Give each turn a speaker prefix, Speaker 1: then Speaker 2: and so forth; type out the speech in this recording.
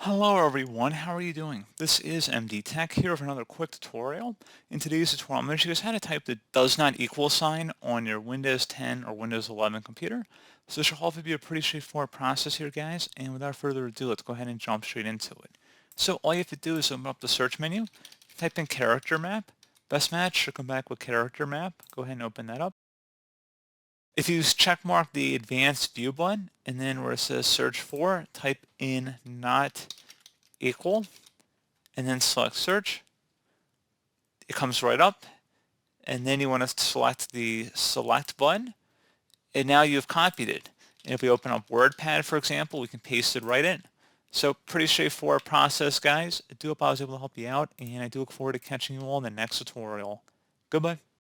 Speaker 1: Hello everyone, how are you doing? This is MD Tech here with another quick tutorial. In today's tutorial, I'm going to show you guys how to type the does not equal sign on your Windows 10 or Windows 11 computer. So this should hopefully be a pretty straightforward process here, guys, and without further ado, let's go ahead and jump straight into it. So all you have to do is open up the search menu, type in character map. Best match should come back with character map. Go ahead and open that up. If you checkmark the advanced view button, and then where it says search for, type in not equal, and then select search. It comes right up, and then you want to select the select button, and now you've copied it. And if we open up WordPad, for example, we can paste it right in. So pretty straightforward process, guys. I do hope I was able to help you out, and I do look forward to catching you all in the next tutorial. Goodbye.